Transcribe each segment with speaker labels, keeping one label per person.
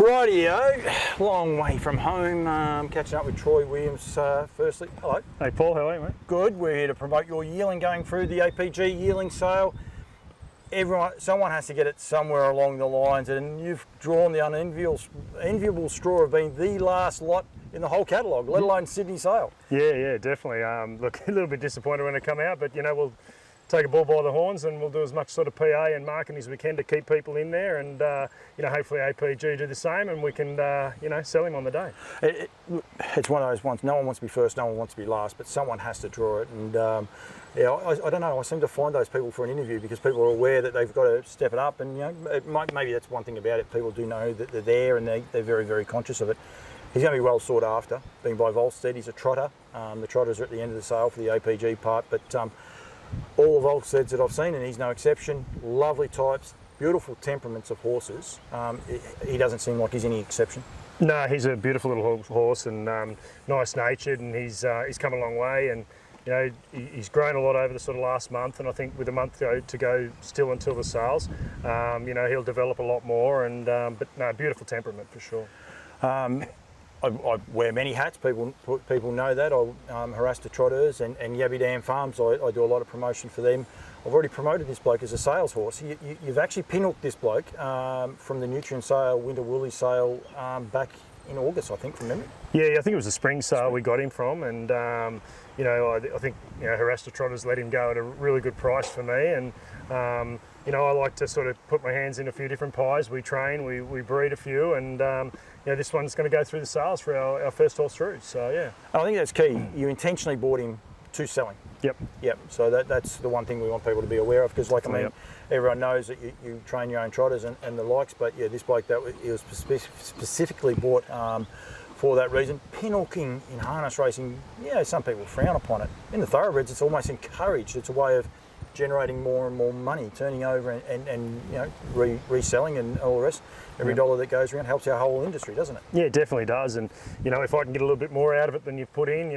Speaker 1: Rightio, long way from home, catching up with Troy Williams firstly. Hello.
Speaker 2: Hey Paul, how are you, mate?
Speaker 1: Good, we're here to promote your yearling going through the APG yearling sale. Someone has to get it somewhere along the lines, and you've drawn the enviable straw of being the last lot in the whole catalogue, let alone Sydney sale.
Speaker 2: Yeah, definitely. Look, a little bit disappointed when it come out, but we'll take a bull by the horns and we'll do as much sort of PA and marketing as we can to keep people in there, and hopefully APG do the same, and we can sell him on the day.
Speaker 1: It's one of those ones. No one wants to be first, no one wants to be last, but someone has to draw it. And I don't know. I seem to find those people for an interview because people are aware that they've got to step it up, and maybe that's one thing about it. People do know that they're there, and they're very, very conscious of it. He's going to be well sought after, being by Volstead. He's a trotter. The trotters are at the end of the sale for the APG part, but all the Volsteads that I've seen, and he's no exception, lovely types, beautiful temperaments of horses. He doesn't seem like he's any exception. No,
Speaker 2: he's a beautiful little horse, and nice natured, and he's come a long way, and he's grown a lot over the sort of last month, and I think with a month to go still until the sales, he'll develop a lot more, and but no, beautiful temperament for sure.
Speaker 1: I wear many hats, people know that. I harass the trotters and Yabby Dam Farms, I do a lot of promotion for them. I've already promoted this bloke as a sales horse. You've actually pinhooked this bloke from the Nutrient sale, Winter Woolly sale, back in August, I think, from memory.
Speaker 2: Yeah, I think it was a spring sale we got him from, and I think Harass the Trotters let him go at a really good price for me, and I like to sort of put my hands in a few different pies. We train, we breed a few, and this one's going to go through the sales for our first horse through. So yeah,
Speaker 1: I think that's key. You intentionally bought him to selling.
Speaker 2: Yep.
Speaker 1: So that's the one thing we want people to be aware of, because everyone knows that you train your own trotters and the likes, but yeah, this bloke he was specifically bought for that reason. Pinhooking in harness racing, some people frown upon it. In the thoroughbreds, it's almost encouraged. It's a way of generating more and more money, turning over and reselling and all the rest. Every dollar that goes around helps our whole industry, doesn't it?
Speaker 2: Yeah, it definitely does. And if I can get a little bit more out of it than you've put in,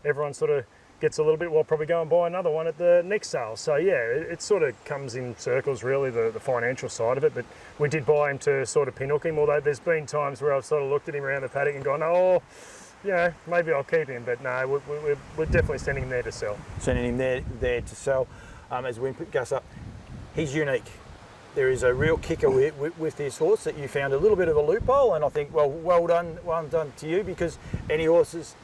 Speaker 2: everyone sort of gets a little bit. We'll probably go and buy another one at the next sale. So yeah, it sort of comes in circles, really, the financial side of it. But we did buy him to sort of pinhook him, although there's been times where I've sort of looked at him around the paddock and gone, oh, maybe I'll keep him. But no, we're definitely sending him there to sell.
Speaker 1: Sending him there to sell. As we put Gus up, he's unique. There is a real kicker with this horse that you found a little bit of a loophole, and I think well done to you, because any of the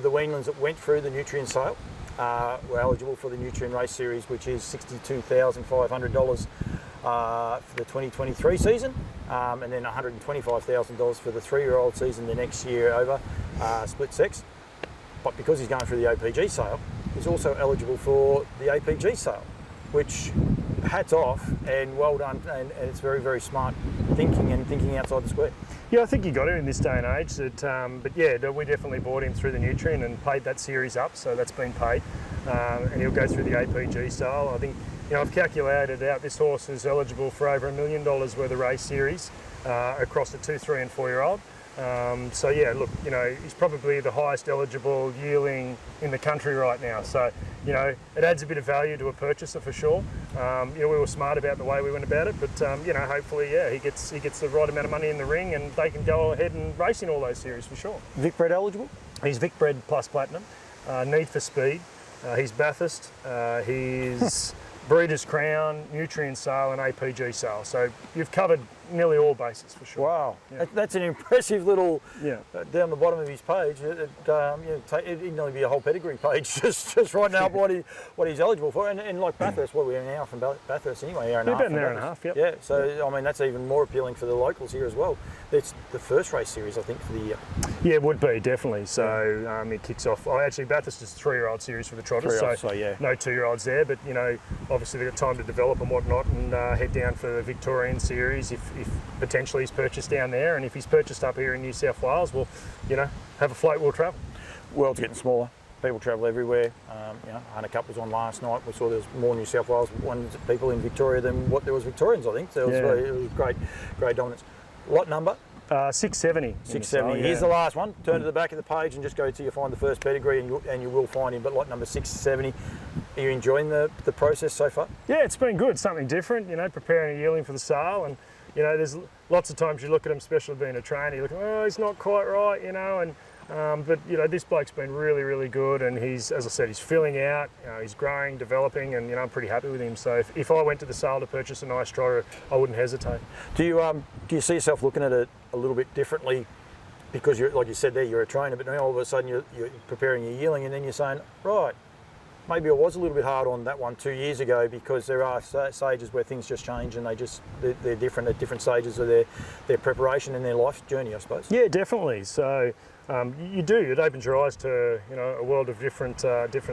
Speaker 1: weanlings that went through the Nutrient sale were eligible for the Nutrient Race Series, which is $62,500 for the 2023 season, and then $125,000 for the 3-year-old season the next year over, split sex. But because he's going through the APG sale, he's also eligible for the APG sale, which, hats off and well done, and it's very, very smart thinking outside the square.
Speaker 2: Yeah, I think you got to in this day and age. But yeah, we definitely bought him through the Nutrient and paid that series up, so that's been paid, and he'll go through the APG sale. I think I've calculated out this horse is eligible for over $1 million worth of race series across the 2, 3 and 4-year-old. So yeah, look, he's probably the highest eligible yearling in the country right now. So, it adds a bit of value to a purchaser for sure. We were smart about the way we went about it, but hopefully, he gets the right amount of money in the ring, and they can go ahead and race in all those series for sure.
Speaker 1: Vic Bred eligible?
Speaker 2: He's Vic Bred plus Platinum, Need for Speed. He's Bathurst. He's Breeders' Crown, Nutrient sale, and APG sale. So you've covered nearly all bases for sure.
Speaker 1: Wow, yeah. That's an impressive little, down the bottom of his page, it'd nearly be a whole pedigree page just writing out what he's eligible for. And like Bathurst, we're an hour from Bathurst anyway,
Speaker 2: about an hour and a half, yep.
Speaker 1: Yeah, so I mean, that's even more appealing for the locals here as well. It's the first race series, I think, for the year.
Speaker 2: Yeah, it would be, definitely. So it kicks off, actually Bathurst is a 3-year-old series for the trotters, so yeah, no 2-year-olds there, but obviously they've got time to develop and whatnot, and head down for the Victorian series if potentially he's purchased down there, and if he's purchased up here in New South Wales, we'll have a float, we'll travel.
Speaker 1: World's getting smaller. People travel everywhere. Hunter Cup was on last night. We saw there's more New South Wales people in Victoria than what there was Victorians, I think. So it was great dominance. Lot number?
Speaker 2: 670.
Speaker 1: 670. Here's the last one. Turn to the back of the page and just go till you find the first pedigree, and you will find him. But lot number 670. Are you enjoying the process so far?
Speaker 2: Yeah, it's been good. Something different. Preparing a yearling for the sale, and there's lots of times you look at him, especially being a trainer, you look, oh, he's not quite right, you know, and but you know, this bloke's been really, really good, and he's, as I said, he's filling out, you know, he's growing, developing, and you know, I'm pretty happy with him. So if I went to the sale to purchase a nice trotter, I wouldn't hesitate.
Speaker 1: Do you see yourself looking at it a little bit differently? Because you're, like you said there, you're a trainer, but now all of a sudden you're preparing your yearling, and then you're saying, right, maybe I was a little bit hard on that one 2 years ago, because there are stages where things just change, and they're different at different stages of their preparation and their life journey, I suppose.
Speaker 2: Yeah, definitely. So you do. It opens your eyes to, you know, a world of different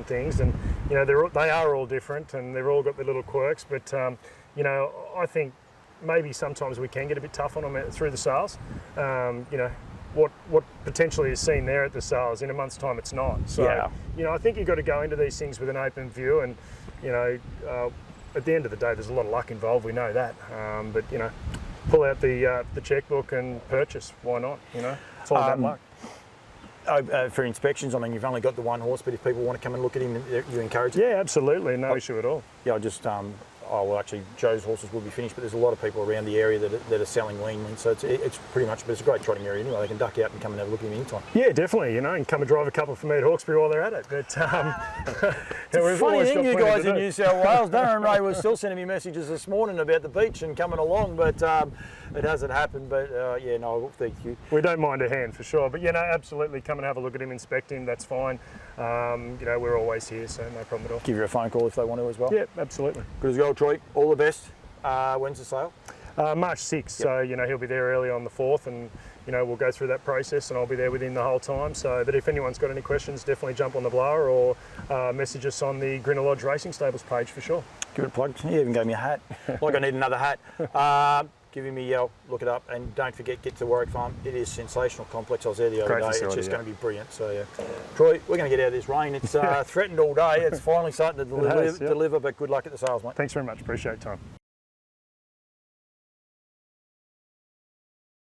Speaker 2: things, and you know, they are all different, and they've all got their little quirks. But you know, I think maybe sometimes we can get a bit tough on them through the sales. You know, what potentially is seen there at the sales, in a month's time it's not. So
Speaker 1: Yeah.
Speaker 2: you know, I think you've got to go into these things with an open view, and you know, at the end of the day, there's a lot of luck involved. We know that, but you know, pull out the checkbook and purchase. Why not? You know, it's all about luck.
Speaker 1: For inspections, I mean, you've only got the one horse, but if people want to come and look at him, you encourage it?
Speaker 2: Yeah, absolutely, no issue at all.
Speaker 1: Yeah, I just, well, actually, Joe's horses will be finished, but there's a lot of people around the area that are selling weanlings, so it's pretty much, but it's a great trotting area anyway. They can duck out and come and have a look at him anytime.
Speaker 2: Yeah, definitely, you know, and come and drive a couple for me at Hawkesbury while they're at it. But we've
Speaker 1: Funny
Speaker 2: always
Speaker 1: thing,
Speaker 2: got
Speaker 1: you
Speaker 2: plenty
Speaker 1: guys
Speaker 2: to
Speaker 1: in
Speaker 2: do.
Speaker 1: New South Wales, Darren Ray was still sending me messages this morning about the beach and coming along, but it hasn't happened. But yeah, no, thank you.
Speaker 2: We don't mind a hand for sure, but you know, absolutely, come and have a look at him, inspect him. That's fine. You know, we're always here, so no problem at all.
Speaker 1: Give you a phone call if they want to as well.
Speaker 2: Yeah, absolutely.
Speaker 1: Good as gold, Troy. All the best. When's the sale?
Speaker 2: March 6th, so you know, he'll be there early on the 4th, and you know, we'll go through that process, and I'll be there with him the whole time. So, but if anyone's got any questions, definitely jump on the blower or message us on the Grinner Lodge Racing Stables page for sure.
Speaker 1: Give it a plug. He even gave me a hat. Like I need another hat. Give him a yell, look it up, and don't forget, get to Warwick Farm. It is sensational complex. I was there the other
Speaker 2: Great
Speaker 1: day.
Speaker 2: facility,
Speaker 1: It's just going to be brilliant. So yeah, Troy, we're going to get out of this rain. It's threatened all day. It's finally starting to deliver, but good luck at the sales, mate.
Speaker 2: Thanks very much. Appreciate your time.